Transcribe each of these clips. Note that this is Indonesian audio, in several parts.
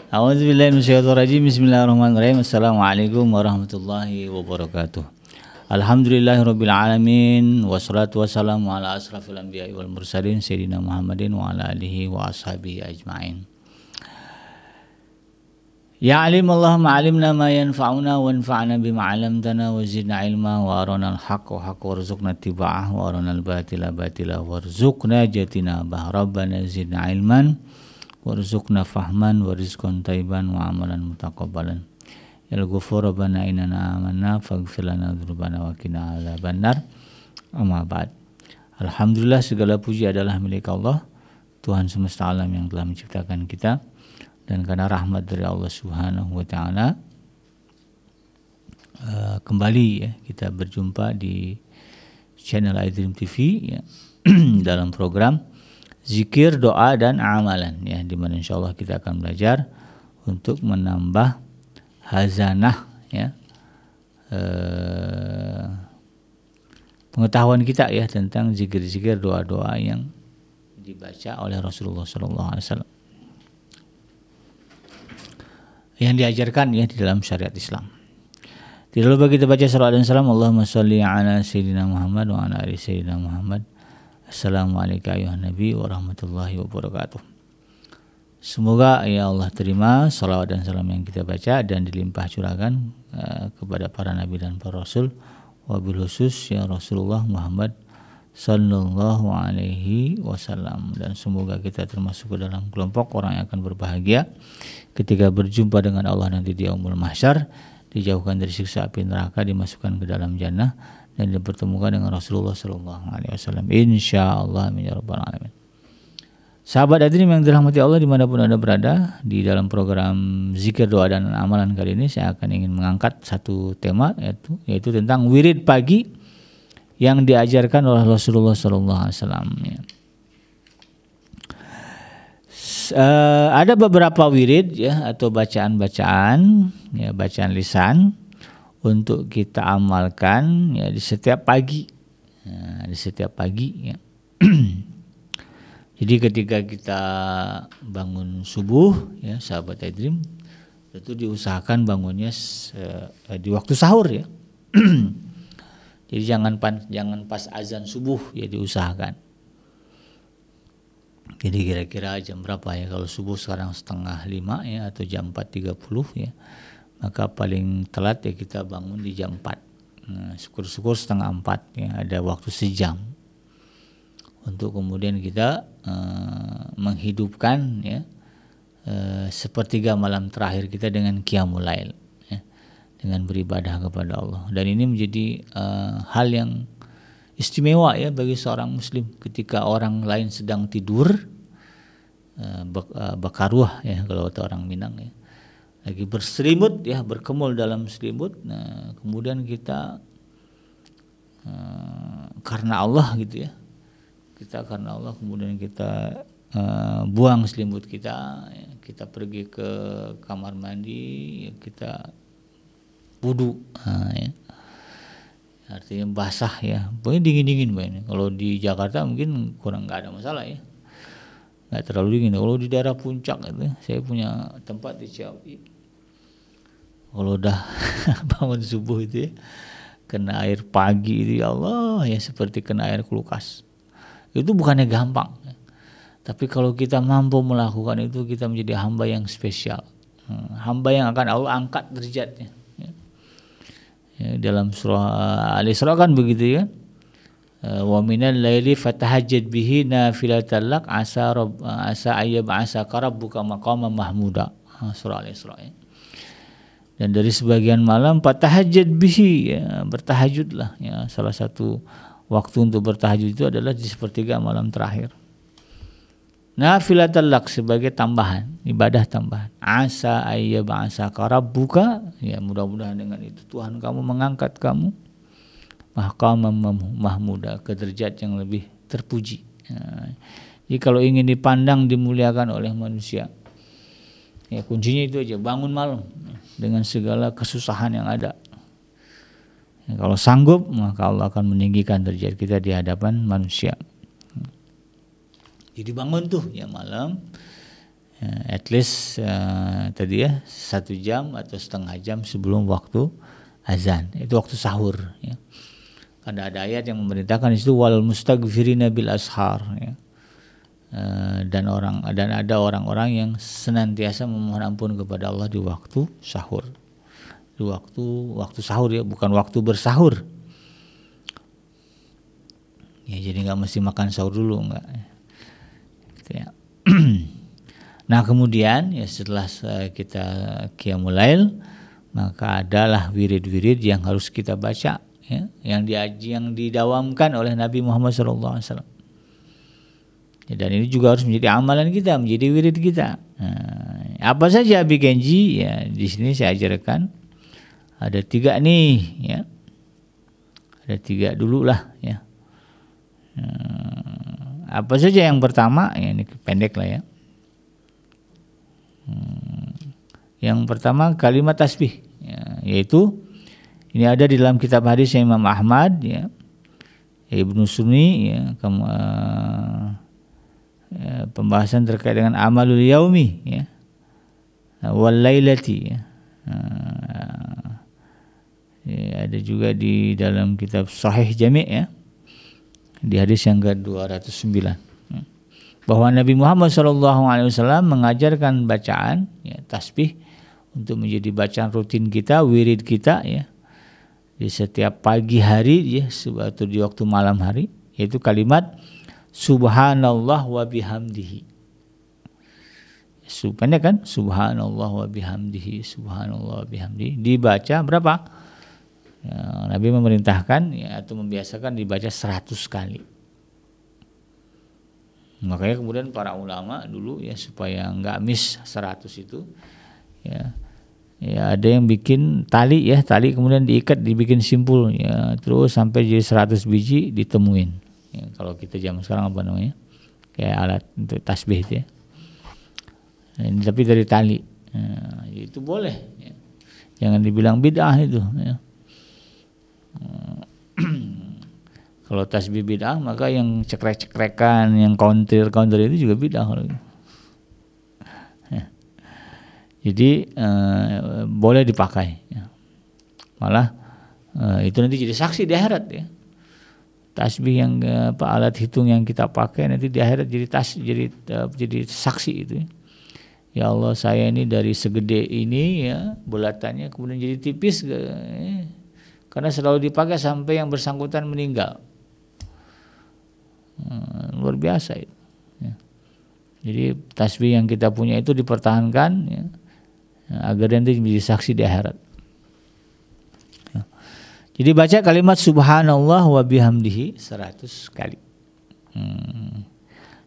A'udzubillahi minasyaitonirrajim. Bismillahirrahmanirrahim. Assalamualaikum warahmatullahi wabarakatuh. Alhamdulillahirabbil alamin wassalatu wassalamu ala asrafil anbiya'i wal mursalin sayyidina Muhammadin wa ala alihi wa ashabihi ajmain. Ya alim Allahumma alimna ma yanfa'una wanfa'na bima 'allamtana wa zidna ilma wa arana al-haqqa haqqa warzuqna ittiba'ah wa arana al-batila batila warzuqna jatinabah. Rabbana zidna ilman warzuqna fahman wa rizqan thayyiban wa amalan mutaqabbalan. Ya Ghafur Rabbana innana amanna faghfir lana dzunubana wa qina adzabannar. Amma ba'd. Alhamdulillah, segala puji adalah milik Allah, Tuhan semesta alam yang telah menciptakan kita, dan karena rahmat dari Allah Subhanahu wa taala kembali ya kita berjumpa di channel iDream TV ya dalam program zikir, doa dan amalan ya, di mana insyaallah kita akan belajar untuk menambah hazanah ya pengetahuan kita ya tentang zikir-zikir, doa-doa yang dibaca oleh Rasulullah sallallahu alaihi wasallam yang diajarkan ya di dalam syariat Islam. Tidak lupa kita baca salawat dan salam Allahumma sholli ala sayyidina Muhammad wa ala ali sayyidina Muhammad. Assalamualaikum ayuhan nabi warahmatullahi wabarakatuh. Semoga ya Allah terima salawat dan salam yang kita baca dan dilimpah curahkan kepada para nabi dan para rasul, wabil khusus ya Rasulullah Muhammad sallallahu alaihi wasallam, dan semoga kita termasuk ke dalam kelompok orang yang akan berbahagia ketika berjumpa dengan Allah nanti di yaumul mahsyar, dijauhkan dari siksa api neraka, dimasukkan ke dalam jannah dan dipertemukan dengan Rasulullah sallallahu alaihi wasallam insyaallah amin ya rabbal alamin. Sahabat hadirin yang dirahmati Allah dimanapun Anda berada, di dalam program zikir, doa dan amalan kali ini saya akan ingin mengangkat satu tema yaitu tentang wirid pagi yang diajarkan oleh Rasulullah sallallahu alaihi wasallam ya. Ada beberapa wirid ya atau bacaan-bacaan ya, bacaan lisan untuk kita amalkan ya di setiap pagi. Di setiap pagi ya. Jadi ketika kita bangun subuh ya sahabat iDream, itu diusahakan bangunnya di waktu sahur ya. Jadi jangan pas azan subuh ya diusahakan. Jadi kira-kira jam berapa ya, kalau subuh sekarang 4:30 ya atau jam 4:30 ya, maka paling telat ya kita bangun di jam 4. Nah, syukur-syukur 3:30 ya, ada waktu sejam untuk kemudian kita menghidupkan ya sepertiga malam terakhir kita dengan qiyamul lail ya, dengan beribadah kepada Allah. Dan ini menjadi hal yang istimewa ya bagi seorang muslim ketika orang lain sedang tidur, bakaruah ya kalau kata orang Minang ya, lagi berselimut ya, berkemul dalam selimut. Nah, kemudian kita karena Allah gitu ya, kita karena Allah kemudian kita buang selimut kita ya, kita pergi ke kamar mandi ya, kita wudu ya. Artinya basah ya, pokoknya dingin-dingin ini. Kalau di Jakarta mungkin kurang, nggak ada masalah ya, nggak terlalu dingin. Kalau di daerah puncak itu, saya punya tempat di Ciawi, kalau udah bangun subuh itu ya, kena air pagi itu ya Allah ya seperti kena air kulkas. Itu bukannya gampang ya. Tapi kalau kita mampu melakukan itu, kita menjadi hamba yang spesial, hamba yang akan Allah angkat derajatnya. Ya, dalam surah Al-Isra kan begitu ya. Wa minal laili fatahajjad bihi nafilatan lak asa ayyab'asaka rabbuka maqaman mahmuda. Surah Al-Isra ya. Dan dari sebagian malam fatahajjad bihi ya, bertahajudlah ya. Salah satu waktu untuk bertahajud itu adalah di sepertiga malam terakhir. Nafilatan lak sebagai tambahan, ibadah tambahan. Asa ayyab'asaka rabbuka ya, mudah-mudahan dengan itu Tuhan kamu mengangkat kamu maqaman mahmuda, ke derajat yang lebih terpuji. Ya. Jadi kalau ingin dipandang dimuliakan oleh manusia ya, kuncinya itu aja, bangun malam dengan segala kesusahan yang ada. Ya, kalau sanggup maka Allah akan meninggikan derajat kita di hadapan manusia. Jadi bangun tuh ya malam At least tadi ya 1 jam atau setengah jam sebelum waktu azan, itu waktu sahur ya. Karena ada ayat yang memerintahkan itu wal mustaghfirina bil ashar ya. Dan ada orang-orang yang senantiasa memohon ampun kepada Allah di waktu sahur. Di waktu sahur ya, bukan waktu bersahur. Ya, jadi nggak mesti makan sahur dulu, enggak. Gitu ya. Nah kemudian ya setelah kita qiyamul lail, maka adalah wirid-wirid yang harus kita baca ya, yang didawamkan oleh Nabi Muhammad SAW. Ya, dan ini juga harus menjadi amalan kita, menjadi wirid kita. Nah, apa saja Abi Kenji ya, di sini saya ajarkan ada 3 nih ya, ada 3 dulu lah ya. Apa saja yang pertama ya, ini pendek lah ya. Yang pertama kalimat tasbih ya, yaitu ini ada di dalam kitab hadis Imam Ahmad ya, Ibnu Sunni ya, pembahasan terkait dengan amalul yaumi ya, wal lailati ya. Ya, ada juga di dalam kitab Sahih Jami' ya, di hadis yang ke-209 bahwa Nabi Muhammad SAW mengajarkan bacaan ya, tasbih untuk menjadi bacaan rutin kita, wirid kita ya, di setiap pagi hari ya, atau di waktu malam hari, yaitu kalimat subhanallah wa bihamdihi. Pendek kan? Subhanallah wa bihamdihi, subhanallah wa bihamdihi. Dibaca berapa? Ya, Nabi memerintahkan ya, atau membiasakan dibaca 100 kali. Makanya kemudian para ulama dulu ya, supaya nggak miss 100 itu ya, ya ada yang bikin tali ya, tali kemudian diikat, dibikin simpul ya, terus sampai jadi 100 biji ditemuin ya, kalau kita zaman sekarang apa namanya, kayak alat untuk tasbih itu ya. Nah, ini tapi dari tali ya, itu boleh ya. Jangan dibilang bid'ah itu ya. Kalau tasbih bid'ah, maka yang cekrek-cekrekan, yang counter itu juga bid'ah. Ya. Jadi boleh dipakai. Ya. Malah itu nanti jadi saksi di akhirat ya. Tasbih yang alat hitung yang kita pakai nanti di akhirat jadi saksi itu. Ya. Ya Allah, saya ini dari segede ini ya bulatannya kemudian jadi tipis ya. Karena selalu dipakai sampai yang bersangkutan meninggal. Luar biasa itu ya. Jadi tasbih yang kita punya itu dipertahankan ya, agar nanti menjadi saksi di akhirat ya. Jadi baca kalimat subhanallah wa bihamdihi 100 kali.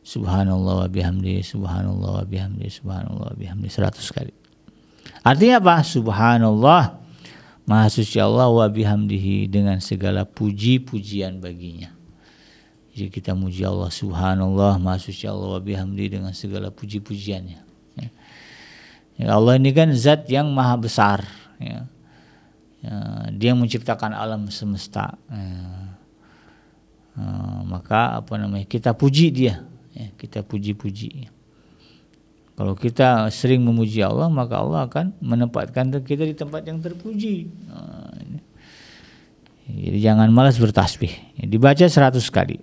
Subhanallah wa bihamdihi, subhanallah wa bihamdihi, subhanallah wa bihamdihi 100 kali. Artinya apa? Subhanallah, Maha suci Allah, wa bihamdihi, dengan segala puji-pujian baginya. Jadi kita muji Allah, subhanallah, Maha suci Allah, wa bihamdihi, dengan segala puji-pujiannya ya. Ya, Allah ini kan zat yang maha besar ya. Ya, dia menciptakan alam semesta ya. Maka kita puji dia ya, kita puji-puji ya. Kalau kita sering memuji Allah, maka Allah akan menempatkan kita di tempat yang terpuji. Jadi jangan malas bertasbih ya, dibaca 100 kali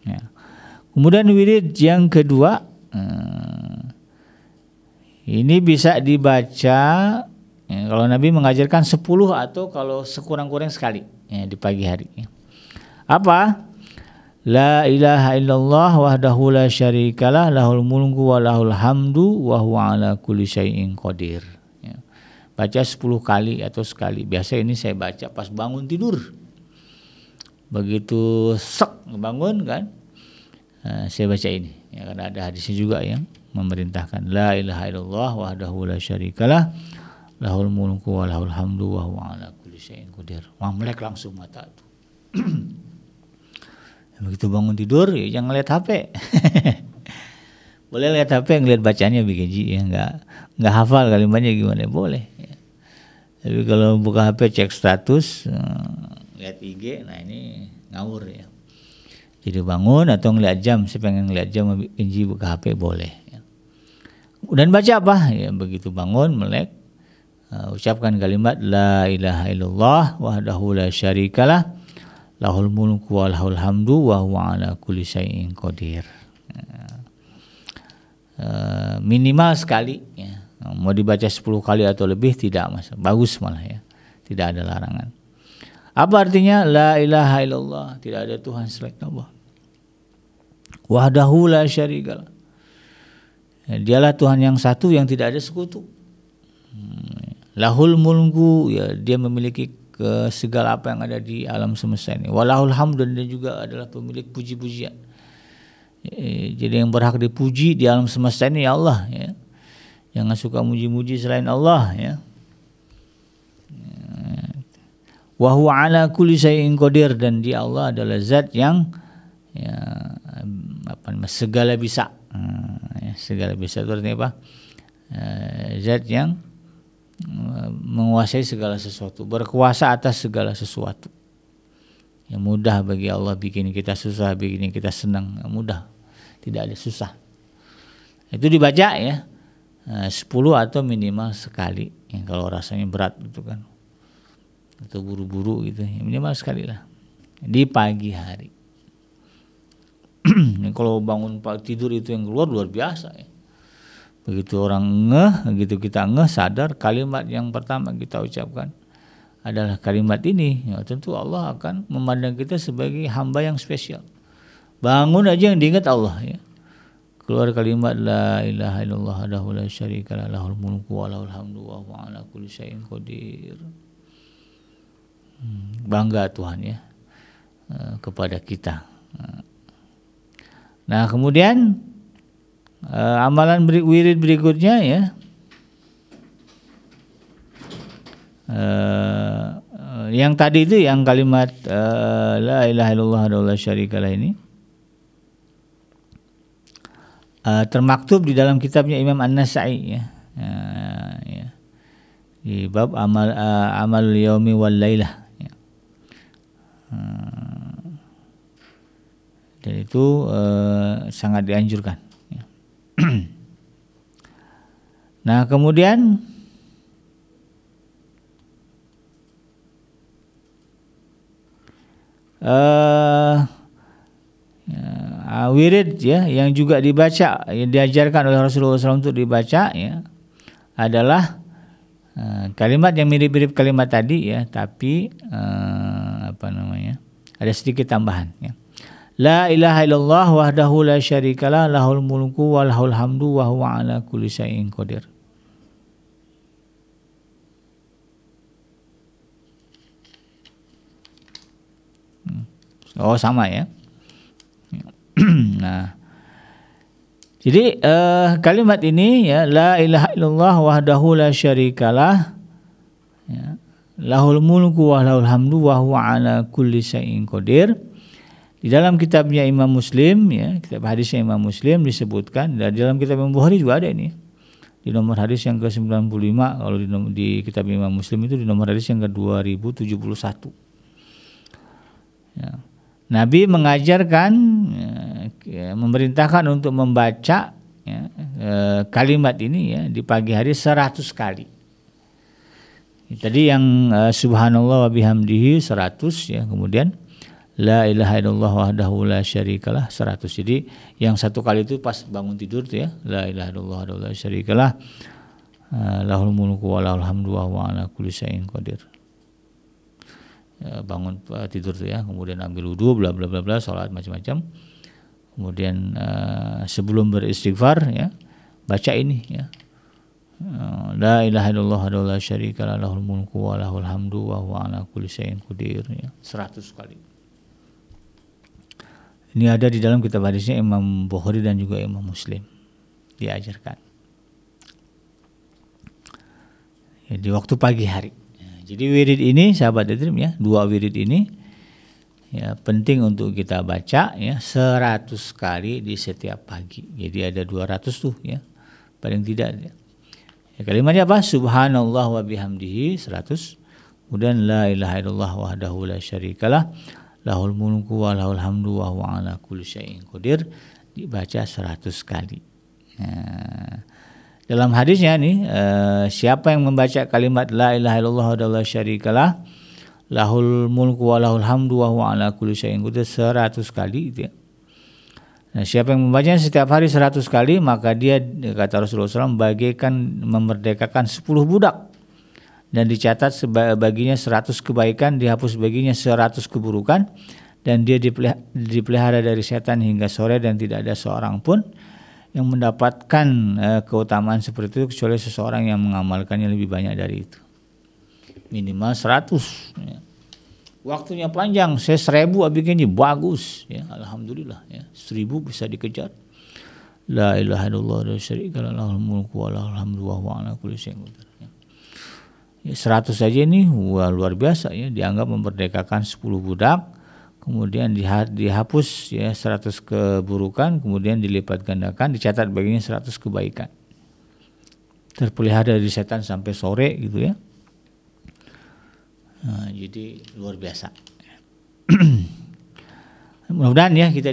ya. Kemudian wirid yang kedua ini bisa dibaca ya, kalau Nabi mengajarkan 10 atau kalau sekurang-kurang sekali ya, di pagi hari ya. Apa? La ilaha illallah wahdahu la syarikalah, lahul mulku wa lahul hamdu wa huwa ala kulli syai'in qadir ya. Baca 10 kali atau sekali. Biasa ini saya baca pas bangun tidur. Begitu bangun kan, saya baca ini ya, karena ada hadisnya juga yang memerintahkan la ilaha illallah wahdahu la syarikalah, lahul mulku wa lahul hamdu wa huwa ala kulli syai'in qadir. Wah, melek langsung mata tuh. Begitu bangun tidur ya jangan lihat HP. Boleh lihat HP, ngelihat bacanya BKJ ya, enggak hafal kalimatnya gimana boleh ya. Tapi kalau buka HP cek status, lihat IG, nah ini ngawur ya. Jadi bangun atau ngelihat jam, saya pengen ngelihat jam BKJ buka HP boleh ya. Dan baca apa? Ya, begitu bangun melek, ucapkan kalimat la ilaha illallah wahdahu la syarikalah lahul mulku wa lahul hamdu wa huwa ala kulli syai'in qadir. Minimal sekali ya. Mau dibaca 10 kali atau lebih tidak masalah, bagus malah ya, tidak ada larangan. Apa artinya la ilaha illallah, tidak ada Tuhan selain Allah, wahdahu la syarikalah, dialah Tuhan yang satu yang tidak ada sekutu, lahul mulku, ya dia memiliki segala apa yang ada di alam semesta ini, walahul hamdu, dan dia juga adalah pemilik puji-pujian. Jadi yang berhak dipuji di alam semesta ini ya Allah ya. Jangan suka muji-muji selain Allah ya. Wa huwa ala kulli syai'in qadir, dan dia Allah adalah zat yang ya, segala bisa. Segala bisa itu artinya apa? Zat yang menguasai segala sesuatu, berkuasa atas segala sesuatu. Yang mudah bagi Allah bikin kita susah, bikin kita senang, mudah, tidak ada susah. Itu dibaca ya 10 atau minimal sekali ya, kalau rasanya berat gitu kan, atau buru-buru gitu ya, minimal sekali lah di pagi hari. Kalau bangun tidur itu yang keluar luar biasa ya. Begitu orang begitu kita sadar, kalimat yang pertama kita ucapkan adalah kalimat ini, ya, tentu Allah akan memandang kita sebagai hamba yang spesial. Bangun aja yang diingat Allah ya. Keluar kalimat la ilaha illallah wahdahu la syarikalah lahul mulku wa lahul hamdu wa huwa ala kulli syai'in qadir. Bangga Tuhan ya kepada kita. Nah, kemudian amalan wirid berikutnya ya. Yang tadi itu yang kalimat la ilaha illallah wahdahu la syarikalah ini termaktub di dalam kitabnya Imam An-Nasa'i ya. Ya. Di bab amal yaumi wal lailah ya. Dan itu sangat dianjurkan ya. Nah, kemudian wirid ya yang juga dibaca, yang diajarkan oleh Rasulullah SAW untuk dibaca ya adalah kalimat yang mirip-mirip kalimat tadi ya, tapi ada sedikit tambahan ya. La ilaha illallah wahdahu la syarikalah lahul mulku wa lahul hamdu wa huwa ala kulli syai'in qadir. Oh, sama ya. Nah, jadi kalimat ini ya, la ilaha illallah wahdahu la syarikalah ya, lahul mulku wa lahul hamdu wa huwa ala kulli syai'in qadir. Di dalam kitabnya Imam Muslim ya, kitab hadisnya Imam Muslim disebutkan, dan di dalam kitab Imam Bukhari juga ada ini. Di nomor hadis yang ke-95, kalau di kitab Imam Muslim itu di nomor hadis yang ke-2071. Ya. Nabi mengajarkan memerintahkan untuk membaca ya, kalimat ini ya di pagi hari 100 kali. Tadi yang subhanallah wa bihamdihi 100 ya, kemudian la ilaha illallah wahdahu la syarikalah 100. Jadi yang satu kali itu pas bangun tidur tuh ya, la ilaha illallah wahdahu la syarikalah lahul mulku wa lahul hamdu wa huwa ala kulli syai'in qadir. Bangun tidur tuh ya, kemudian ambil wudu, bla bla bla bla, salat macam-macam. Kemudian sebelum beristighfar ya, baca ini ya. La ilaha illallah wahdahu la syarikalah lahul mulku wa lahul hamdu wa huwa ala kulli syai'in qadir ya, 100 kali. Ini ada di dalam kitab hadisnya Imam Bukhari dan juga Imam Muslim, diajarkan ya, di waktu pagi hari. Jadi wirid ini sahabat Edrim ya, 2 wirid ini ya penting untuk kita baca ya 100 kali di setiap pagi. Jadi ada 200 tuh ya paling tidak ya. Kalimatnya apa? Subhanallah wa bihamdihi 100. Kemudian la ilaha illallah wahdahu la syarikalah lahul mulku wa lahul hamdu wa huwa ala kulli syai'in qadir, dibaca 100 kali. dalam hadisnya nih, siapa yang membaca kalimat la ilaha illallah wa la syarikalah lahul mulku wa lahul hamdu wa huwa ala kulli syai'in qadir 100 kali gitu ya. Nah, siapa yang membacanya setiap hari 100 kali, maka dia, kata Rasulullah SAW, bagaikan memerdekakan 10 budak, dan dicatat baginya 100 kebaikan, dihapus baginya 100 keburukan, dan dia dipelihara dari setan hingga sore, dan tidak ada seorang pun yang mendapatkan keutamaan seperti itu kecuali seseorang yang mengamalkannya lebih banyak dari itu. Minimal 100 ya. Waktunya panjang, saya 1000 bikinnya bagus ya, alhamdulillah ya. 1000 bisa dikejar. La ilaha illallah wa la syarikalah lahul mulku wa lahul hamdu wa huwa ala kulli syai'in qadir. Ya, 100 saja ini luar biasa ya, dianggap memerdekakan 10 budak, kemudian dihapus ya 100 keburukan, kemudian dilipat gandakan, dicatat baginya 100 kebaikan. Terpelihara dari setan sampai sore gitu ya. Nah, jadi luar biasa. Mudah-mudahan ya kita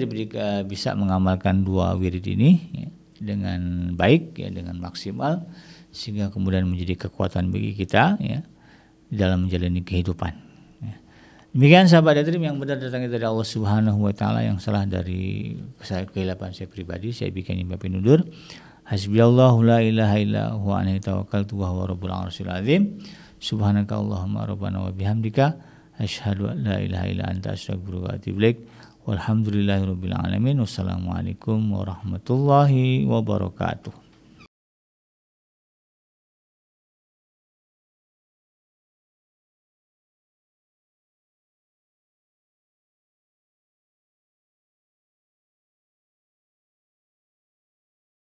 bisa mengamalkan 2 wirid ini ya, dengan baik ya, dengan maksimal, sehingga kemudian menjadi kekuatan bagi kita ya dalam menjalani kehidupan. Ya. Demikian sahabat Adrim yang benar datangnya dari Allah Subhanahu wa taala, yang salah dari kehilapan saya pribadi, saya bikin imam undur. Hasbiyallahu la ilaha illa huwa alaihi tawakkaltu wa huwa rabbul arsyil azim. Subhanaka Allahumma rabbana wa bihamdika asyhadu an la ilaha illa anta astaghfiruka wa atubu ilaik. Walhamdulillahirabbil alamin. Wassalamualaikum warahmatullahi wabarakatuh.